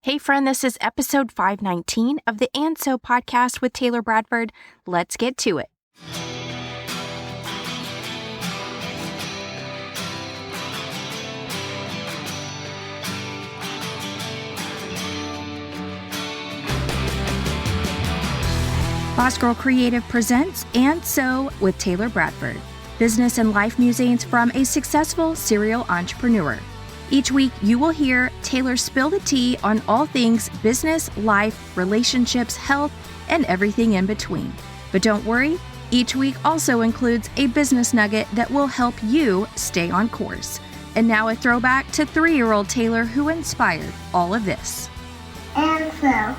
Hey friend, this is episode 519 of the And So podcast with Taylor Bradford. Let's get to it. Boss Girl Creative presents And So with Taylor Bradford, business and life musings from a successful serial entrepreneur. Each week, you will hear Taylor spill the tea on all things business, life, relationships, health, and everything in between. But don't worry, each week also includes a business nugget that will help you stay on course. And now a throwback to 3-year-old Taylor who inspired all of this. And so.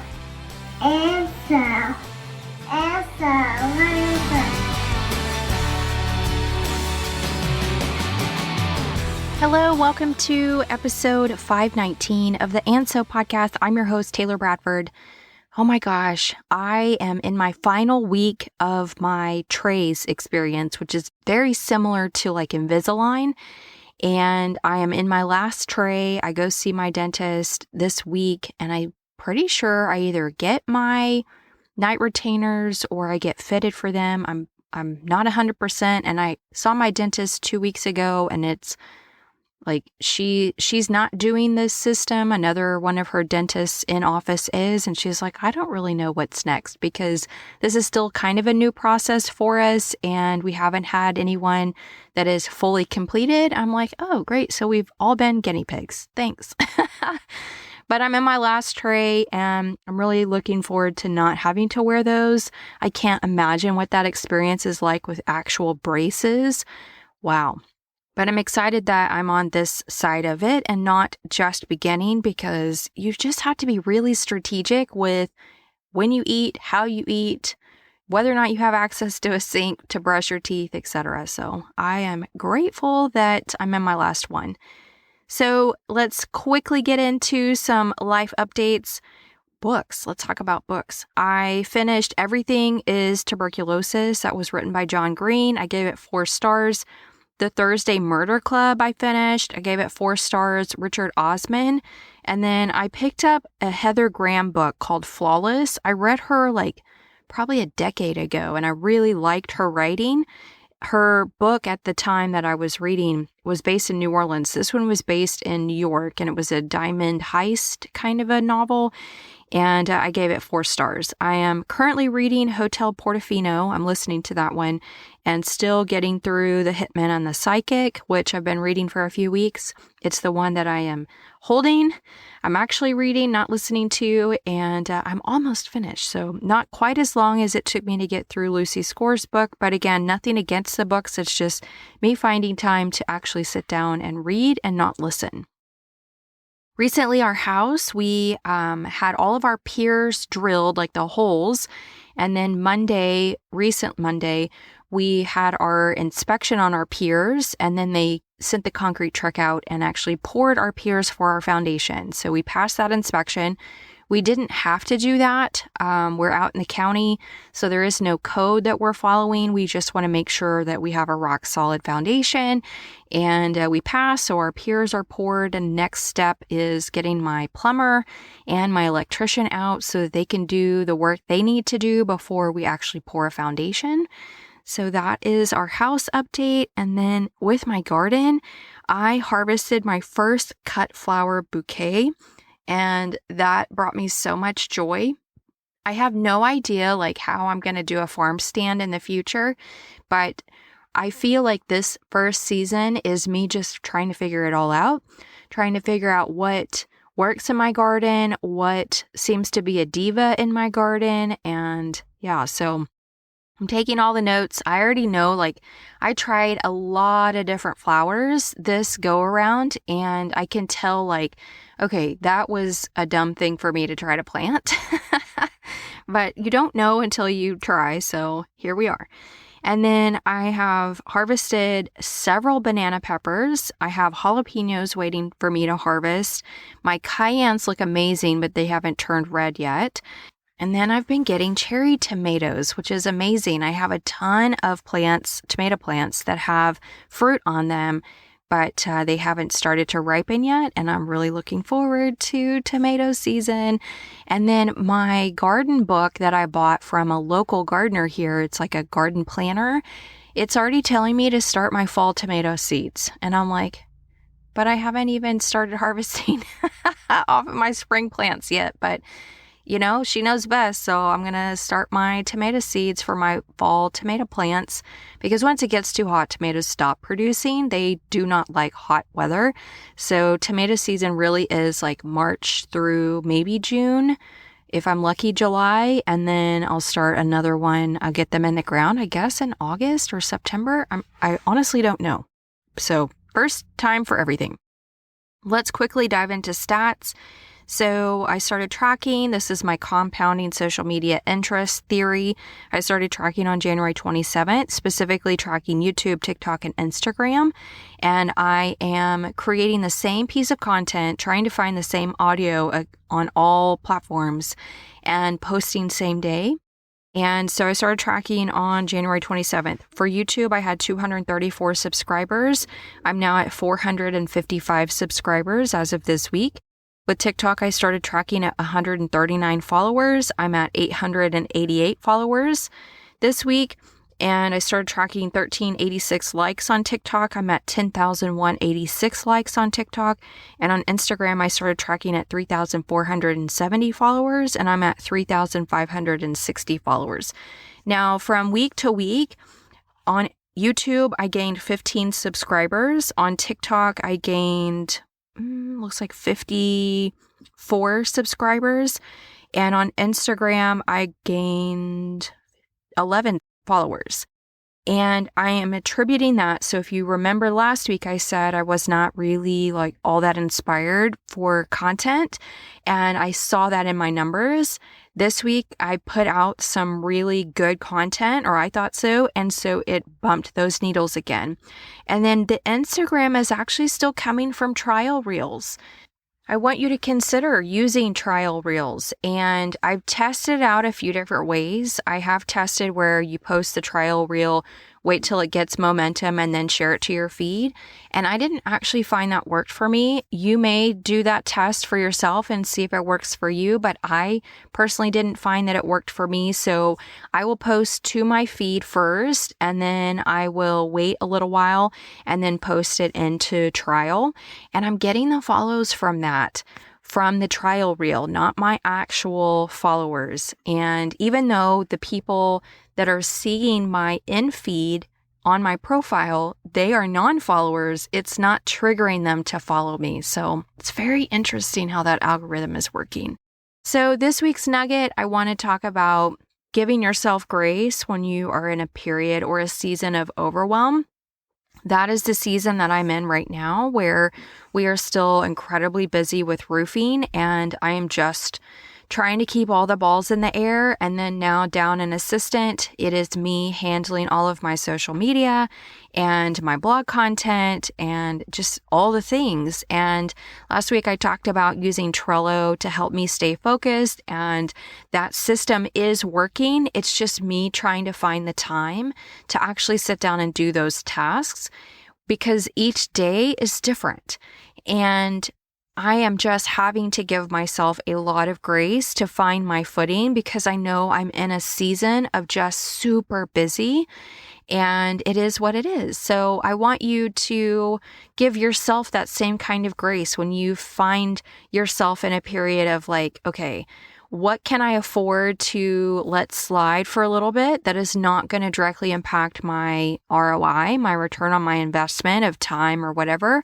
Hello, welcome to episode 519 of the And So podcast. I'm your host, Taylor Bradford. Oh my gosh, I am in my final week of my trays experience, which is very similar to like Invisalign. And I am in my last tray. I go see my dentist this week, and I'm pretty sure I either get my night retainers or I get fitted for them. I'm not 100%. And I saw my dentist 2 weeks ago, and it's like she's not doing this system. Another one of her dentists in office is, and she's like, I don't really know what's next because this is still kind of a new process for us, and we haven't had anyone that is fully completed. I'm like, oh, great. So we've all been guinea pigs. Thanks. But I'm in my last tray, and I'm really looking forward to not having to wear those. I can't imagine what that experience is like with actual braces. Wow. But I'm excited that I'm on this side of it and not just beginning, because you just have to be really strategic with when you eat, how you eat, whether or not you have access to a sink to brush your teeth, etc. So I am grateful that I'm in my last one. So let's quickly get into some life updates. Books. Let's talk about books. I finished Everything is Tuberculosis. That was written by John Green. I gave it 4 stars. The Thursday Murder Club I finished. I gave it 4 stars, Richard Osman. And then I picked up a Heather Graham book called Flawless. I read her like probably a decade ago, and I really liked her writing. Her book at the time that I was reading was based in New Orleans. This one was based in New York, and it was a diamond heist kind of a novel. And I gave it 4 stars. I am currently reading Hotel Portofino. I'm listening to that one and still getting through The Hitman and the Psychic, which I've been reading for a few weeks. It's the one that I am holding. I'm actually reading, not listening to, and I'm almost finished. So not quite as long as it took me to get through Lucy Score's book. But again, nothing against the books. It's just me finding time to actually sit down and read and not listen. Recently, our house, we had all of our piers drilled, like the holes. And then recent Monday, we had our inspection on our piers. And then they sent the concrete truck out and actually poured our piers for our foundation. So we passed that inspection. We didn't have to do that. We're out in the county, so there is no code that we're following. We just want to make sure that we have a rock solid foundation, and we pass. So our piers are poured, and next step is getting my plumber and my electrician out so that they can do the work they need to do before we actually pour a foundation. So that is our house update. And then with my garden, I harvested my first cut flower bouquet, and that brought me so much joy. I have no idea like how I'm going to do a farm stand in the future, but I feel like this first season is me just trying to figure it all out, trying to figure out what works in my garden, what seems to be a diva in my garden. And yeah, so I'm taking all the notes. I already know, like, I tried a lot of different flowers this go around, and I can tell, like, okay, that was a dumb thing for me to try to plant. But you don't know until you try, so here we are. And then I have harvested several banana peppers. I have jalapenos waiting for me to harvest. My cayennes look amazing, but they haven't turned red yet. And then I've been getting cherry tomatoes, which is amazing. I have a ton of plants, tomato plants that have fruit on them, but they haven't started to ripen yet, and I'm really looking forward to tomato season. And then my garden book that I bought from a local gardener here, it's like a garden planner, it's already telling me to start my fall tomato seeds. And I'm like, but I haven't even started harvesting off of my spring plants yet. But she knows best. So I'm going to start my tomato seeds for my fall tomato plants, because once it gets too hot, tomatoes stop producing. They do not like hot weather. So tomato season really is like March through maybe June, if I'm lucky, July. And then I'll start another one. I'll get them in the ground, I guess, in August or September. I honestly don't know. So first time for everything. Let's quickly dive into stats. So I started tracking. This is my compounding social media interest theory. I started tracking on January 27th, specifically tracking YouTube, TikTok, and Instagram. And I am creating the same piece of content, trying to find the same audio on all platforms and posting same day. And so I started tracking on January 27th. For YouTube, I had 234 subscribers. I'm now at 455 subscribers as of this week. With TikTok, I started tracking at 139 followers. I'm at 888 followers this week. And I started tracking 1,386 likes on TikTok. I'm at 10,186 likes on TikTok. And on Instagram, I started tracking at 3,470 followers. And I'm at 3,560 followers. Now, from week to week, on YouTube, I gained 15 subscribers. On TikTok, I gained looks like 54 subscribers. And on Instagram, I gained 11 followers. And I am attributing that. So if you remember last week, I said I was not really like all that inspired for content. And I saw that in my numbers. This week, I put out some really good content, or I thought so. And so it bumped those needles again. And then the Instagram is actually still coming from trial reels. I want you to consider using trial reels, and I've tested out a few different ways. I have tested where you post the trial reel, wait till it gets momentum, and then share it to your feed. And I didn't actually find that worked for me. You may do that test for yourself and see if it works for you, but I personally didn't find that it worked for me. So I will post to my feed first, and then I will wait a little while and then post it into trial. And I'm getting the follows from that, from the trial reel, not my actual followers. And even though the people that are seeing my in-feed on my profile, they are non-followers, it's not triggering them to follow me. So it's very interesting how that algorithm is working. So this week's nugget, I want to talk about giving yourself grace when you are in a period or a season of overwhelm. That is the season that I'm in right now, where we are still incredibly busy with roofing, and I am just trying to keep all the balls in the air. And then now down an assistant, it is me handling all of my social media and my blog content and just all the things. And last week I talked about using Trello to help me stay focused, and that system is working. It's just me trying to find the time to actually sit down and do those tasks, because each day is different. And I am just having to give myself a lot of grace to find my footing, because I know I'm in a season of just super busy, and it is what it is. So I want you to give yourself that same kind of grace when you find yourself in a period of like, okay, what can I afford to let slide for a little bit that is not going to directly impact my ROI, my return on my investment of time or whatever?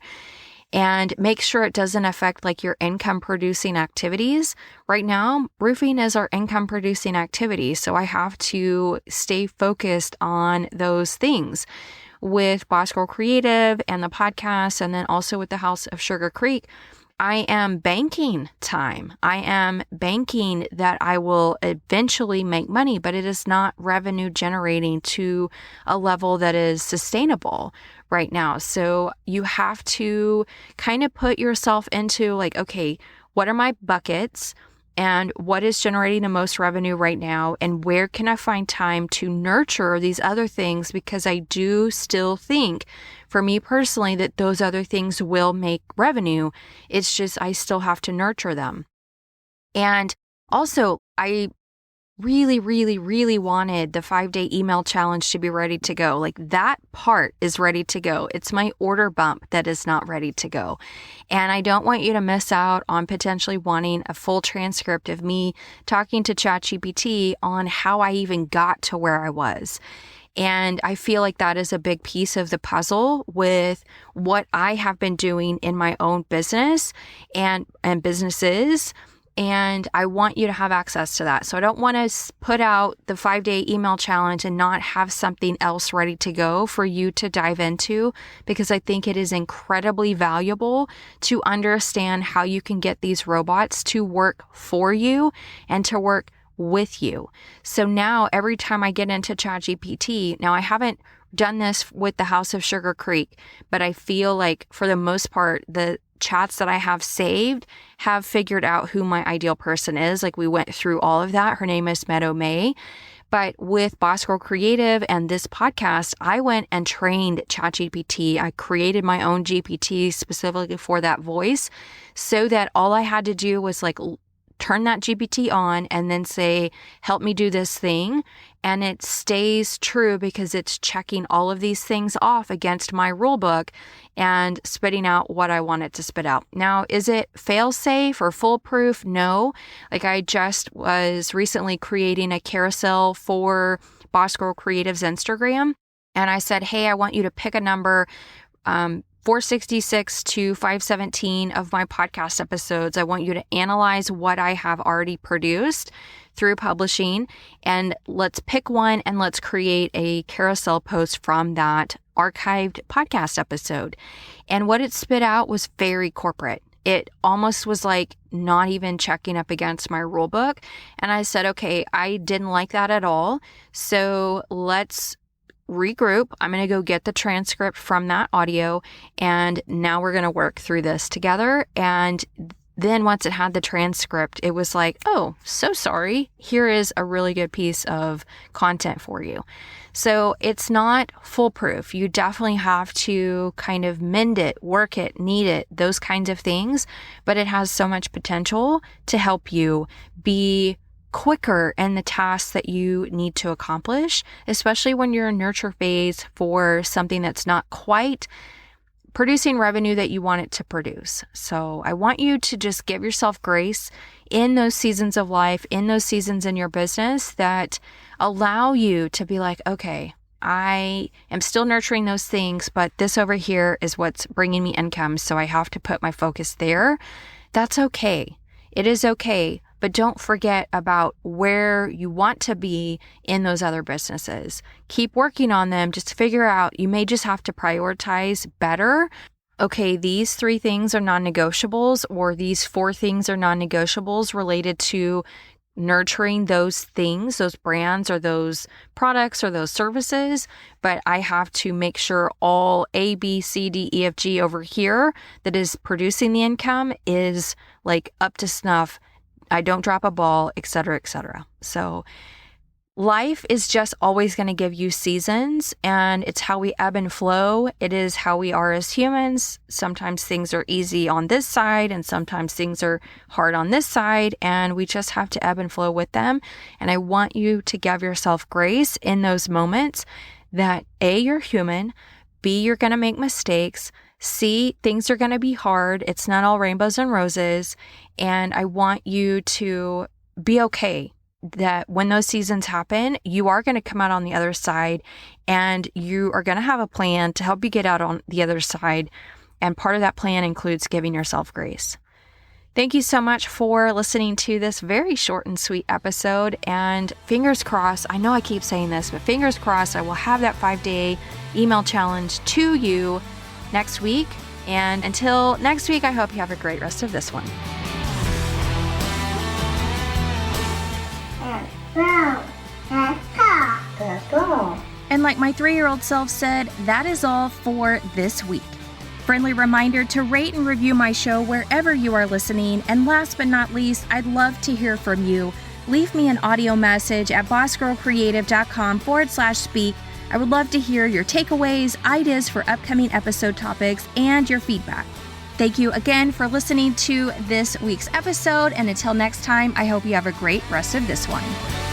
And make sure it doesn't affect like your income producing activities. Right now, roofing is our income producing activity. So I have to stay focused on those things with Boss Girl Creative and the podcast. And then also with the House of Sugar Creek, I am banking time. I am banking that I will eventually make money, but it is not revenue generating to a level that is sustainable right now. So you have to kind of put yourself into like, okay, what are my buckets? and what is generating the most revenue right now, and where can I find time to nurture these other things, because I do still think, for me personally, that those other things will make revenue. It's just I still have to nurture them. And also, I really, really, really wanted the 5-day email challenge to be ready to go. Like, that part is ready to go. It's my order bump that is not ready to go. And I don't want you to miss out on potentially wanting a full transcript of me talking to ChatGPT on how I even got to where I was. And I feel like that is a big piece of the puzzle with what I have been doing in my own business and businesses. And I want you to have access to that. So I don't want to put out the 5-day email challenge and not have something else ready to go for you to dive into, because I think it is incredibly valuable to understand how you can get these robots to work for you and to work with you. So now every time I get into ChatGPT, now I haven't done this with the House of Sugar Creek, but I feel like for the most part, the chats that I have saved have figured out who my ideal person is. Like, we went through all of that. Her name is Meadow May. But with Boss Girl Creative and this podcast, I went and trained ChatGPT. I created my own GPT specifically for that voice, so that all I had to do was like turn that GPT on and then say, help me do this thing. And it stays true because it's checking all of these things off against my rule book and spitting out what I want it to spit out. Now, is it fail safe or foolproof? No. Like, I just was recently creating a carousel for Boss Girl Creative's Instagram. And I said, hey, I want you to pick a number, 466 to 517 of my podcast episodes. I want you to analyze what I have already produced through publishing, and let's pick one and let's create a carousel post from that archived podcast episode. And what it spit out was very corporate. It almost was like not even checking up against my rule book. And I said, okay, I didn't like that at all. So let's regroup. I'm going to go get the transcript from that audio, and now we're going to work through this together. And then once it had the transcript, it was like, oh, so sorry. Here is a really good piece of content for you. So it's not foolproof. You definitely have to kind of mend it, work it, knead it, those kinds of things. But it has so much potential to help you be quicker in the tasks that you need to accomplish, especially when you're in nurture phase for something that's not quite producing revenue that you want it to produce. So I want you to just give yourself grace in those seasons of life, in those seasons in your business that allow you to be like, okay, I am still nurturing those things, but this over here is what's bringing me income. So I have to put my focus there. That's okay. It is okay. But don't forget about where you want to be in those other businesses. Keep working on them. Just figure out, you may just have to prioritize better. Okay, these 3 things are non-negotiables, or these 4 things are non-negotiables related to nurturing those things, those brands or those products or those services. But I have to make sure all A, B, C, D, E, F, G over here that is producing the income is like up to snuff. I don't drop a ball, et cetera, et cetera. So life is just always going to give you seasons, and it's how we ebb and flow. It is how we are as humans. Sometimes things are easy on this side, and sometimes things are hard on this side, and we just have to ebb and flow with them. And I want you to give yourself grace in those moments that A, you're human, B, you're going to make mistakes, C, things are going to be hard. It's not all rainbows and roses. And I want you to be okay that when those seasons happen, you are going to come out on the other side, and you are going to have a plan to help you get out on the other side. And part of that plan includes giving yourself grace. Thank you so much for listening to this very short and sweet episode. And fingers crossed, I know I keep saying this, but fingers crossed, I will have that 5-day email challenge to you next week. And until next week, I hope you have a great rest of this one. And like my 3-year-old self said, that is all for this week. Friendly reminder to rate and review my show wherever you are listening. And last but not least, I'd love to hear from you. Leave me an audio message at bossgirlcreative.com/speak. I would love to hear your takeaways, ideas for upcoming episode topics, and your feedback. Thank you again for listening to this week's episode. And until next time, I hope you have a great rest of this one.